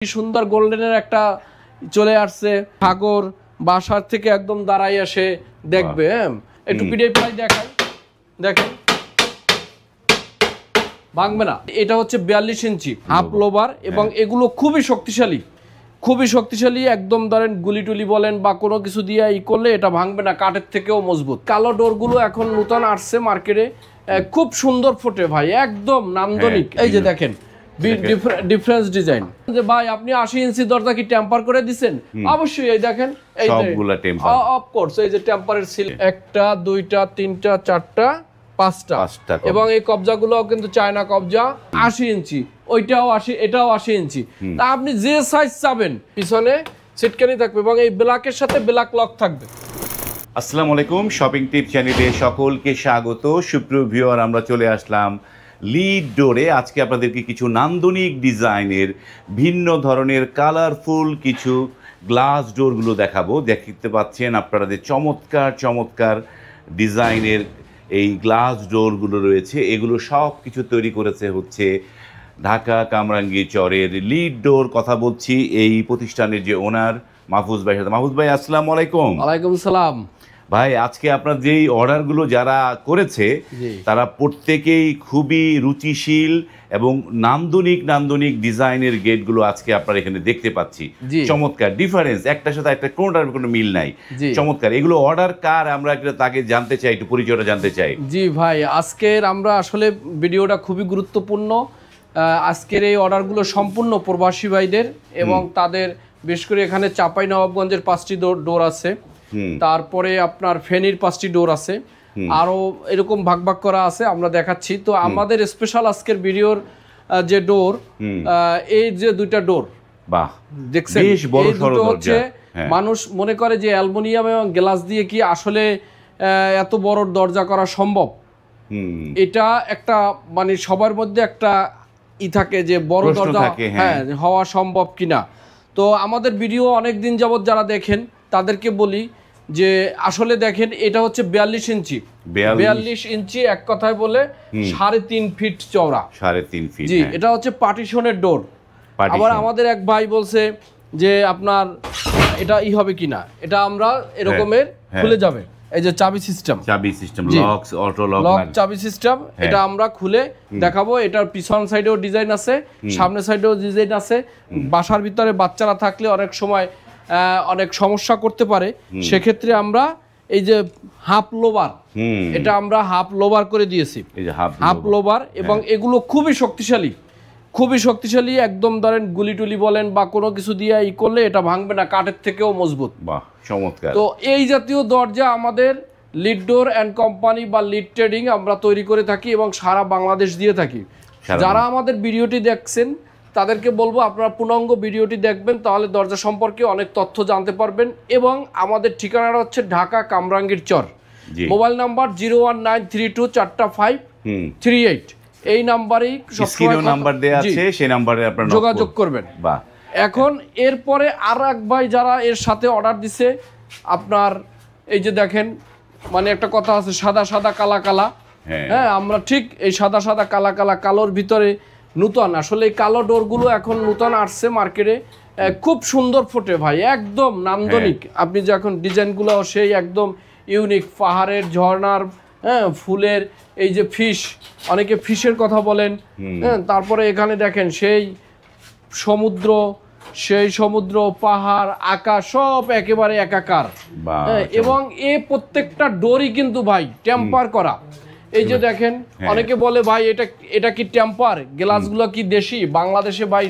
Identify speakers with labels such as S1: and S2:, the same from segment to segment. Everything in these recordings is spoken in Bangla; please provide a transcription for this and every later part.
S1: সুন্দর গোল্ডেনের একটা চলে আসছে সাগর বাসার থেকে একদম দাঁড়াই আসে দেখবে। একটু পিডিএফ প্রাইস দেখাই, দেখেন ভাঙবে না। এটা হচ্ছে 42 ইঞ্চি হাফ লোভার এবং এগুলো খুবই শক্তিশালী একদম ধরেন গুলি টুলি বলেন বা কোনো কিছু দিয়ে ই করলে এটা ভাঙবে না, কাঠের থেকেও মজবুত। কালো ডোরগুলো এখন নতুন আসছে মার্কেটে, খুব সুন্দর ফোটে ভাই, একদম নান্দনিক। এই যে দেখেন ডিফারেন্স ডিজাইন। যে ভাই আপনি 80 ইঞ্চি দরজা কি টেম্পার করে দিবেন? অবশ্যই। এই দেখেন এই
S2: সবগুলা টেম্পার,
S1: অফ কোর্স। এই যে টেম্পারের সিল একটা দুইটা তিনটা চারটা পাঁচটা, এবং এই কবজাগুলোও কিন্তু চায়না কবজা। 80 ইঞ্চি, ওইটাও 80, এটাও 80 ইঞ্চি। তা আপনি যে সাইজ চাবেন পিছনে সিটকানি থাকবে এবং এই ব্ল্যাকের সাথে ব্ল্যাক লক থাকবে।
S2: আসসালামু আলাইকুম, শপিং টিপ চ্যানেলে সকলকে স্বাগত। সুপ্রিয় ভিউয়ার, আমরা চলে আসলাম লিড ডোরে। আজকে আপনাদেরকে কিছু নান্দনিক ডিজাইনের ভিন্ন ধরনের কালারফুল কিছু গ্লাস ডোরগুলো দেখাবো। দেখতে পাচ্ছেন আপনারা যে চমৎকার ডিজাইনের এই গ্লাস ডোরগুলো রয়েছে, এগুলো সব কিছু তৈরি করেছে হচ্ছে ঢাকা কামরাঙ্গীরচরের লিড ডোর। কথা বলছি এই প্রতিষ্ঠানের যে ওনার মাহফুজ ভাই সাথে। মাহফুজ ভাই আসসালামু আলাইকুম।
S1: ওয়ালাইকুম সালাম
S2: ভাই, আজকে আপনার যেই অর্ডারগুলো যারা করেছে তারা প্রত্যেকেই খুবই রুচিশীল এবং নান্দনিক ডিজাইনের গেটগুলো আজকে আপনারা এখানে দেখতে পাচ্ছি। চমৎকার ডিফারেন্স, একটার সাথে একটা কোনোটার কোনো মিল নাই। চমৎকার। এগুলো অর্ডার কার, আমরা তাকে জানতে চাই, একটু পরিচয়টা জানতে চাই।
S1: জি ভাই, আজকের আমরা আসলে ভিডিওটা খুবই গুরুত্বপূর্ণ। আজকের এই অর্ডারগুলো সম্পূর্ণ প্রবাসী ভাইদের এবং তাদের, বিশেষ করে এখানে চাঁপাইনবাবগঞ্জের 5টি ডোর আছে, তারপরে আপনার ফেনীর 5টি ডোর আছে, আরো এরকম ভাগ করা আছে, আমরা দেখাচ্ছি। তো আমাদের স্পেশাল আজকের ভিডিওর যে ডোর, এই যে দুইটা ডোর দেখছেন, এই দুটো হচ্ছে মানুষ মনে করে যে অ্যালুমিনিয়াম এবং গ্লাস দিয়ে কি আসলে এত বড় দরজা করা সম্ভব। এটা একটা মানে সবার মধ্যে একটা থাকে যে বড় দরজা হওয়া সম্ভব কিনা। তো আমাদের ভিডিও অনেকদিন যাবত যারা দেখেন তাদেরকে বলি যে আসলে দেখেন, এটা হচ্ছে 42 ইঞ্চি, এক কথায় বলে 3.5 ফিট চওড়া।
S2: 3.5 ফিট।
S1: জি, এটা হচ্ছে পার্টিশনের ডোর। আবার আমাদের এক ভাই বলছে যে আপনার এটা হবে কিনা, এটা আমরা এরকমের খুলে যাবে। এই যে চাবি সিস্টেম,
S2: লক, অটো লক,
S1: চাবি সিস্টেম, এটা আমরা খুলে দেখাবো। এটার পিছন সাইডেও ডিজাইন আছে, সামনের সাইডেও ডিজাইন আছে। বাসার ভিতরে বাচ্চারা থাকলে অনেক সময় অনেক সমস্যা করতে পারে, সেক্ষেত্রে আমরা এই যে হাফ লোভার, এটা আমরা হাফ লোভার করে দিয়েছি, হাফ লোভার। এবং এগুলো খুবই শক্তিশালী একদম ধরেন গুলি টুলি বলেন বা কোনো কিছু দিয়ে ই করলে এটা ভাঙবে না, কাঠের থেকেও মজবুত।
S2: চমৎকার।
S1: তো এই জাতীয় দরজা আমাদের লিড ডোর অ্যান্ড কোম্পানি বা লিড ট্রেডিং আমরা তৈরি করে থাকি এবং সারা বাংলাদেশ দিয়ে থাকি। যারা আমাদের ভিডিওটি দেখছেন তাদেরকে বলবো আপনারা পূর্ণাঙ্গ ভিডিওটি দেখবেন, তাহলে দরজা সম্পর্কে অনেক তথ্য জানতে পারবেন। এবং আমাদের ঠিকানাটা হচ্ছে ঢাকা কামরাঙ্গীরচর। Mobile number 019324538। এই নাম্বারেই
S2: নাম্বার দেয়া আছে, সেই নাম্বারে আপনারা
S1: যোগাযোগ করবেন। এখন এরপরে আর এক ভাই যারা এর সাথে অর্ডার দিছে, আপনার এই যে দেখেন, মানে একটা কথা আছে সাদা কালা। হ্যাঁ, আমরা ঠিক এই সাদা কালা কালোর ভিতরে নতুন, আসলে এই কালো ডোরগুলো এখন নতুন আসছে মার্কেটে, খুব সুন্দর ফোটে ভাই, একদম নান্দনিক। আপনি যখন ডিজাইনগুলো সেই একদম ইউনিক, পাহাড়ের ঝর্ণার, ফুলের, এই যে ফিশ, অনেকে ফিশের কথা বলেন। তারপরে এখানে দেখেন সেই সমুদ্র, পাহাড়, আকাশ সব একেবারে একাকার। এবং এই প্রত্যেকটা ডোরই কিন্তু ভাই টেম্পার করা। এই যে দেখেন, অনেকে বলে ভাই এটা কি টেম্পার, গ্লাসগুলো কি দেশি? বাংলাদেশে ভাই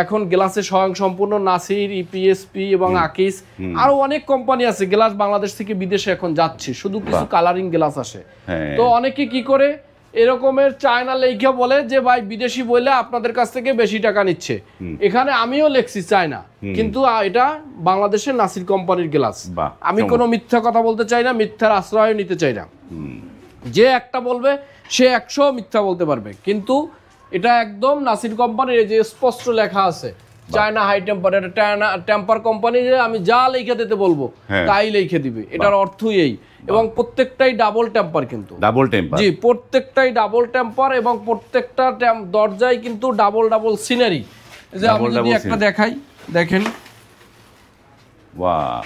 S1: এখন গ্লাসে স্বয়ংসম্পূর্ণ নাসির, ইপিএসপি এবং আকিস, আরো অনেক কোম্পানি আছে। গ্লাস বাংলাদেশ থেকে বিদেশে এখন যাচ্ছে, শুধু কিছু কালারিং গ্লাস আসে। তো অনেকে কি করে এরকমের চায়না লেখা বলে যে ভাই বিদেশি বলে আপনাদের কাছ থেকে বেশি টাকা নিচ্ছে। এখানে আমিও লেখছি চায়না, কিন্তু এটা বাংলাদেশের নাসির কোম্পানির গ্লাস। আমি কোনো মিথ্যা কথা বলতে চাই না, মিথ্যার আশ্রয় নিতে চাই না। যে একটা বলবে সে 100 মিথ্যা বলতে পারবে, কিন্তু এটা একদম নাসির কোম্পানির, এই যে স্পষ্ট লেখা আছে চায়না হাই টেম্পার। এটা টেম্পার কোম্পানি, যে আমি যা লিখে দিতে বলবো তাই লিখে দিবে, এটার অর্থই এই। এবং প্রত্যেকটাই ডাবল টেম্পার, কিন্তু জি প্রত্যেকটাই ডাবল টেম্পার, এবং প্রত্যেকটা দরজায় কিন্তু ডাবল সিনারি। যে আমি যদি একটা দেখাই, দেখেন
S2: বাহ,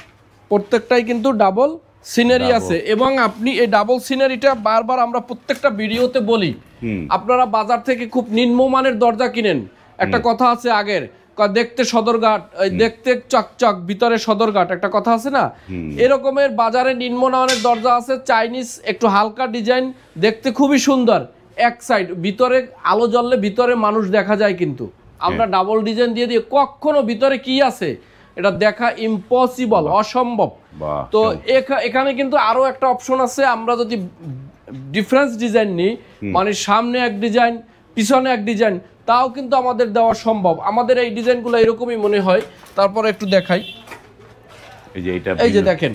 S1: প্রত্যেকটাই কিন্তু ডাবল সিনারি আছে। এবং আপনি এই ডাবল সিনারিটা বারবার আমরা প্রত্যেকটা ভিডিওতে বলি, আপনারা বাজার থেকে খুব নিম্নমানের দরজা কিনেন, একটা কথা আছে আগের, দেখতে সদরঘাট, দেখতে চকচক ভিতরে সদরঘাট, একটা কথা আছে না, এরকমের বাজারে নিম্নমানের দরজা আছে, চাইনিজ একটু হালকা ডিজাইন, দেখতে খুবই সুন্দর, এক সাইড ভিতরে আলো জ্বললে ভিতরে মানুষ দেখা যায়, কিন্তু আমরা ডাবল ডিজাইন দিয়ে দিয়ে কখনো ভিতরে কি আছে এটা দেখা ইম্পসিবল, অসম্ভব। তো এখানে কিন্তু আরো একটা অপশন আছে, আমরা যদি ডিফারেন্স ডিজাইন নিই, মানে সামনে এক ডিজাইন পিছনে এক ডিজাইন, তাও কিন্তু আমাদের দেওয়া সম্ভব। আমাদের এই ডিজাইনগুলো এরকমই মনে হয়। তারপর একটু দেখাই, এই যে দেখেন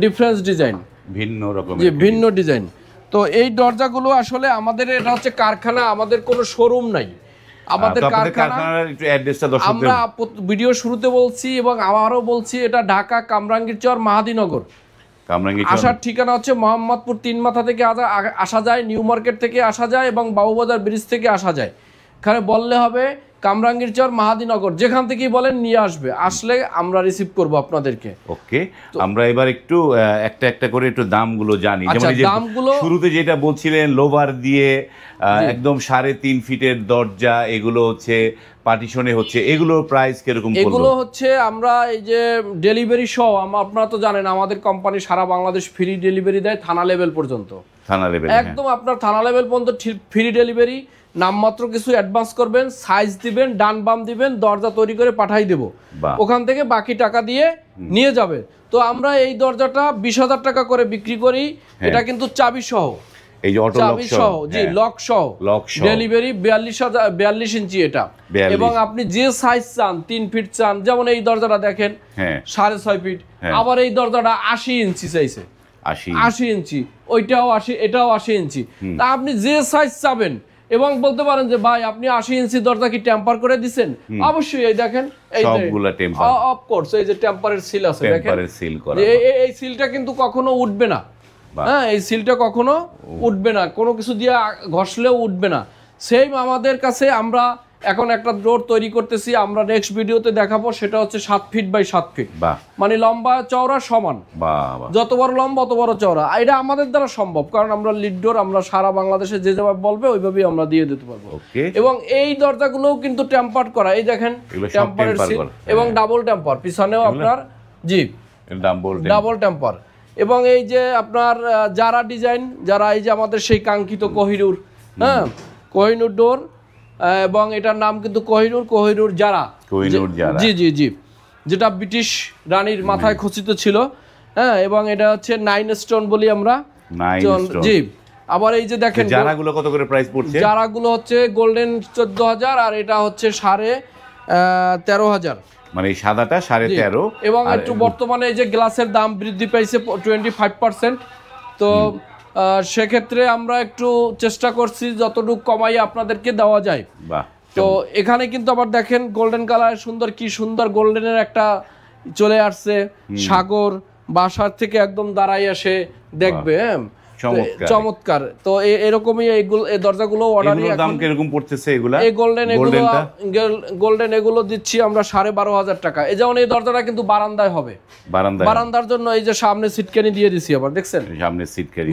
S1: ডিফারেন্স ডিজাইন,
S2: ভিন্ন রকম,
S1: যে ভিন্ন ডিজাইন। তো এই দরজাগুলো আসলে আমাদের এটা হচ্ছে কারখানা, আমাদের কোনো শোরুম নাই, আমাদের কারখানা। আমরা ভিডিও শুরুতে বলছি এবং আবারও বলছি, এটা ঢাকা কামরাঙ্গীরচর মাহাদীনগর। আসার ঠিকানা হচ্ছে মোহাম্মদপুর 3 মাথা থেকে আসা যায়, নিউ মার্কেট থেকে আসা যায় এবং বাবুবাজার ব্রিজ থেকে আসা যায়। এখানে বললে হবে কামরাঙ্গীরচর মাহাদীনগর, যেখান থেকেই বলেন নিয়ে আসবে, আসলে আমরা রিসিভ করব আপনাদেরকে।
S2: ওকে, আমরা এবার একটু একটা একটা করে একটু দামগুলো জানি। যেমন এই যে দামগুলো শুরুতে যেটা বলছিলেন লোভার দিয়ে একদম 3.5 ফিটের দরজা, এগুলো হচ্ছে পার্টিশনে হচ্ছে, এগুলোর প্রাইস কিরকম?
S1: এগুলো হচ্ছে আমরা এই যে ডেলিভারি সহ, আপনারা তো জানেন আমাদের কোম্পানি সারা বাংলাদেশ ফ্রি ডেলিভারি দেয়, থানা লেভেল পর্যন্ত, থানা লেভেল একদম আপনার থানা লেভেল পর্যন্ত ফ্রি ডেলিভারি। নামমাত্র কিছু অ্যাডভান্স করবেন, সাইজ দিবেন, ডান বাম দিবেন, দরজা তৈরি করে পাঠাই দেব, ওখান থেকে বাকি টাকা দিয়ে নিয়ে যাবে। তো আমরা এই দরজাটা 20,000 টাকা করে বিক্রি করি, এটা কিন্তু চাবি সহ,
S2: এই যে অটো লক সহ,
S1: জি লক সহ, ডেলিভারি 42 ইঞ্চি এটা। এবং আপনি যে সাইজ চান, 3 ফিট চান, যেমন এই দরজাটা দেখেন 6.5 ফিট, আবার এই দরজাটা 80 ইঞ্চি চাইছে, 80 ইঞ্চি, ওইটাও 80, এটাও 80 ইঞ্চি। তা আপনি যে সাইজ চাবেন, এবং বলতে পারেন যে ভাই আপনি 80 ইঞ্চি দরজা কি টেম্পার করে দিবেন? অবশ্যই, এই দেখেন
S2: সবগুলা টেম্পার,
S1: অফ কোর্স, এই যে টেম্পারের সিল আছে, দেখেন এই সিলটা কিন্তু কখনো উঠবে না, হ্যাঁ, এই সিলটা কখনো উঠবে না, কোনো কিছু দিয়ে ঘষলেও উঠবে না। সেম আমাদের কাছে আমরা এখন একটা ডোর তৈরি করতেছি, আমরা নেক্সট ভিডিওতে দেখাবো, সেটা হচ্ছে 7 ফিট বাই 7 ফিট, মানে লম্বা চওড়া সমান, যত বড় লম্বা অত বড় চওড়া। এটা আমাদের দ্বারা সম্ভব, কারণ আমরা লিড ডোর আমরা সারা বাংলাদেশে যে যেভাবে বলবে ওইভাবেই আমরা দিয়ে দিতে পারবো। এবং এই দরজাগুলোও কিন্তু টেম্পার করা, এই দেখেন টেম্পারের সিল এবং ডাবল টেম্পার, পিছনেও আপনার জি ডাবল টেম্পার। এবং এই যে আপনার যারা ডিজাইন, যারা এই যে আমাদের সেই কাঙ্ক্ষিত কোহিনূর, হ্যাঁ কোহিনূর ডোর, এবং এটার নাম কিন্তু কোহিনূর যারা, জি জি জি, যেটা ব্রিটিশ রানীর মাথায় খচিত ছিল, হ্যাঁ, এবং এটা হচ্ছে 9 স্টোন বলি আমরা, জি। আবার এই যে দেখেন
S2: যারাগুলো কত করে প্রাইস পড়ছে,
S1: যারাগুলো হচ্ছে গোল্ডেন 14,000 আর এটা হচ্ছে 13,500,
S2: মানে এই সাদাটা 13.5।
S1: এবং একটু বর্তমানে এই যে গ্লাসের দাম বৃদ্ধি পাইছে 25%, তো সেক্ষেত্রে আমরা একটু চেষ্টা করছি যতটুকু কমাই আপনাদেরকে দেওয়া যায়। তো এখানে কিন্তু আবার দেখেন গোল্ডেন কালার সুন্দর, কি সুন্দর গোল্ডেনের একটা চলে আসছে, সাগর বাসার থেকে একদম দাঁড়াই আসে দেখবে, চমৎকার। তো এরকমই এই দরজাগুলো অর্ডার,
S2: দাম কিরকম পড়তেছে এগুলা?
S1: এই গোল্ডেন এগুলো দিচ্ছি আমরা 12,500 টাকা। এই যেমন এই দরজাটা কিন্তু বারান্দায় হবে, বারান্দার জন্য এই যে সামনে সিটকানি দিয়ে দিছি, আবার দেখছেন সামনে সিটকানি,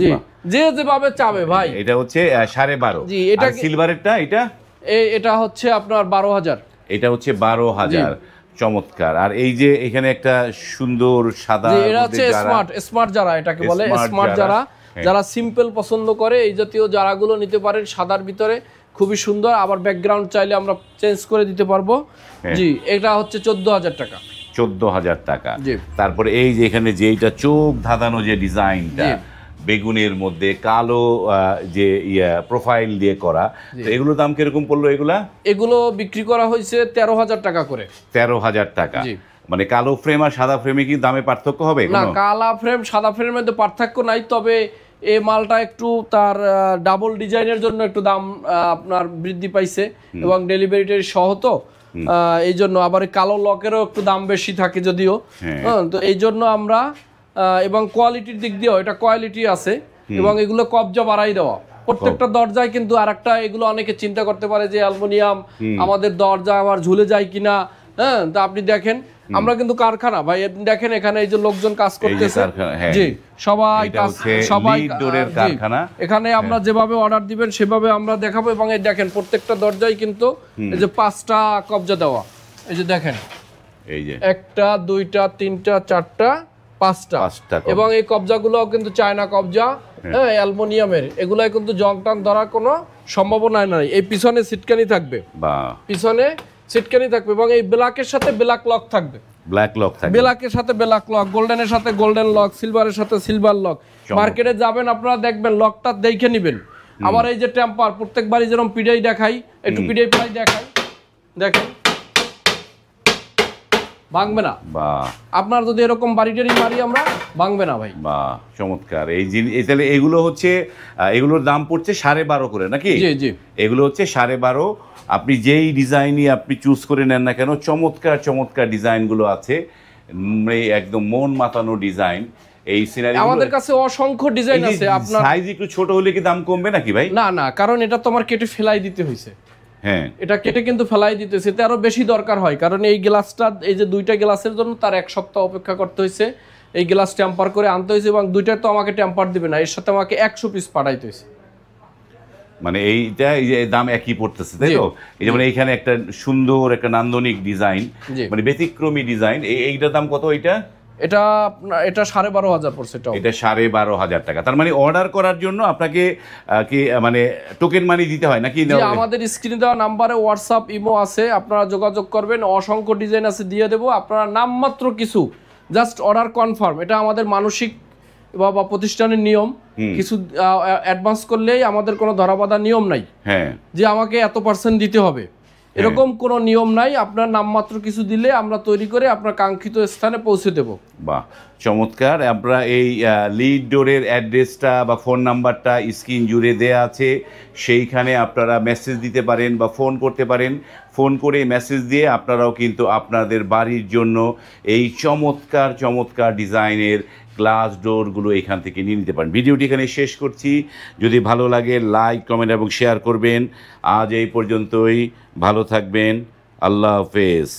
S1: যে যেভাবে চাবে ভাই।
S2: এটা হচ্ছে 12.5, জি। এটা সিলভারেরটা, এটা
S1: হচ্ছে আপনার 12,000,
S2: এটা হচ্ছে 12,000, চমৎকার। আর এই যে এখানে একটা সুন্দর সাদা,
S1: এটা হচ্ছে স্মার্ট যারা, এটাকে বলে স্মার্ট যারা, যারা সিম্পল পছন্দ করে এই জাতীয় যারাগুলো নিতে পারেন, সাদার ভিতরে খুবই সুন্দর। আবার ব্যাকগ্রাউন্ড চাইলে আমরা চেঞ্জ করে দিতে পারবো, জি। এটা হচ্ছে 14,000 টাকা,
S2: 14,000 টাকা। তারপরে এই যে এখানে যে এটা চোখ ধাঁধানো যে ডিজাইনটা, বেগুনের মধ্যে কালো যে প্রোফাইল দিয়ে করা, এগুলোর দাম কিরকম পড়লো?
S1: এগুলো বিক্রি করা হয়েছে 13,000 টাকা করে।
S2: 13,000 টাকা, মানে কালো ফ্রেম আর সাদা ফ্রেমে কি দামে পার্থক্য হবে?
S1: না, কালা ফ্রেম সাদা ফ্রেমের মধ্যে পার্থক্য নাই, তবে এই মালটা একটু তার ডাবল ডিজাইনের জন্য একটু দাম আপনার বৃদ্ধি পাইছে, এবং ডেলিভারি সহ, তো এই জন্য আবার কালো লকেরও একটু দাম বেশি থাকে যদিও, তো এই জন্য আমরা, এবং কোয়ালিটির দিক দিয়েও এটা কোয়ালিটি আছে, এবং এগুলো কবজা বাড়াই দেওয়া, প্রত্যেকটা দরজায় কিন্তু আরেকটা, এগুলো অনেকে চিন্তা করতে পারে যে অ্যালুমিনিয়াম আমাদের দরজা আবার ঝুলে যায় কিনা। হ্যাঁ, তা আপনি দেখেন আমরা কিন্তু কারখানা ভাই, আপনি দেখেন এখানে এই যে লোকজন কাজ করতেছে, জি সবাই
S2: কারখানা।
S1: এখানে আমরা যেভাবে অর্ডার দিবেন সেভাবে আমরা দেখাবো। এবং এই দেখেন প্রত্যেকটা দরজায় কিন্তু এই যে 5টা কবজা দেওয়া, এই যে দেখেন
S2: এই যে
S1: 1টা 2টা 3টা 4টা 5টা, এবং এই কবজাগুলোও কিন্তু চায়না কবজা, হ্যাঁ অ্যালুমিনিয়ামের, এগুলাই কিন্তু জং টং ধরার কোনো সম্ভাবনা নাই। এই পিছনে সিটকানি থাকবে, পিছনে সিটকানি থাকবে, এবং এই ব্ল্যাকের সাথে ব্ল্যাক লক থাকবে, ব্ল্যাকের সাথে ব্ল্যাক লক, গোল্ডেনের সাথে গোল্ডেন লক, সিলভারের সাথে সিলভার লক। মার্কেটে যাবেন আপনারা দেখবেন লকটা দেখে নেবেন। আবার এই যে টেম্পার প্রত্যেকবারই যেরকম পিডিআই দেখাই, একটু পিডিআই প্রায় দেখাই, দেখেন ভাঙবে না। আপনার যদি এরকম বাড়িটারি মারি আমরা, ভাঙবে না ভাই।
S2: বাহ, চমৎকার। এই তাহলে এগুলো হচ্ছে, এগুলোর দাম পড়ছে 12.5 করে নাকি?
S1: জি জি,
S2: এগুলো হচ্ছে 12.5। আপনি যেই ডিজাইনই আপনি চুজ করে নেন না কেন, চমৎকার চমৎকার ডিজাইনগুলো আছে, একদম মন মাতানো ডিজাইন। এই সিনারি
S1: আমাদের কাছে অসংখ্য ডিজাইন আছে। আপনার
S2: সাইজ একটু ছোট হলে কি দাম কমবে নাকি ভাই?
S1: না না, কারণ এটা তো আমার কেটে ফেলাই দিতে হয়েছে।
S2: হ্যাঁ, এটা
S1: কেটে কিন্তু ফেলাই দিতেছে, এতে আরো বেশি দরকার হয়, কারণ এই গ্লাসটা, এই যে 2টা গ্লাসের জন্য তার 1 সপ্তাহ অপেক্ষা করতে হয়েছে। এই গ্লাস টেম্পার করে আনতে হয়েছে, এবং 2টা তো আমাকে টেম্পার দিবে না, এর সাথে আমাকে 100 পিস পাঠাইতে হয়েছে।
S2: মানে এইটা এই যে দাম একই পড়তেছে, তাই তো? এই যেমন এইখানে একটা সুন্দর একটা নান্দনিক ডিজাইন, মানে ব্যতিক্রমী ডিজাইন, এইটার দাম কত? এটা 12,500 পড়ছে। এটা 12,500 টাকা। তার মানে অর্ডার করার জন্য আপনাকে কি মানে টোকেন মানি দিতে হয় নাকি?
S1: আমাদের স্ক্রিনে দেওয়া নাম্বারে হোয়াটসঅ্যাপ ইমো আছে, আপনারা যোগাযোগ করবেন, অসংখ্য ডিজাইন আছে দিয়ে দেবো। আপনারা নামমাত্র কিছু জাস্ট অর্ডার কনফার্ম, এটা আমাদের মানসিক বা প্রতিষ্ঠানের নিয়ম। কিছু অ্যাডভান্স করলেই আমাদের কোনো ধরাবাঁধা নিয়ম নাই, হ্যাঁ, যে আমাকে এত % দিতে হবে, এরকম কোনো নিয়ম নাই। আপনার নামমাত্র কিছু দিলে আমরা তৈরি করে আপনার কাঙ্ক্ষিত স্থানে পৌঁছে দেব।
S2: বাহ, চমৎকার। আমরা এই লিড ডোরের অ্যাড্রেসটা বা ফোন নাম্বারটা স্ক্রিন জুড়ে দেয়া আছে, সেইখানে আপনারা মেসেজ দিতে পারেন বা ফোন করতে পারেন। ফোন করে মেসেজ দিয়ে আপনারাও কিন্তু আপনাদের বাড়ির জন্য এই চমৎকার চমৎকার ডিজাইনের গ্লাস ডোরগুলো এখান থেকে নিয়ে নিতে পারেন। ভিডিওটি এখানে শেষ করছি। যদি ভালো লাগে লাইক, কমেন্ট এবং শেয়ার করবেন। আজ এই পর্যন্তই, ভালো থাকবেন, আল্লাহ হাফেজ।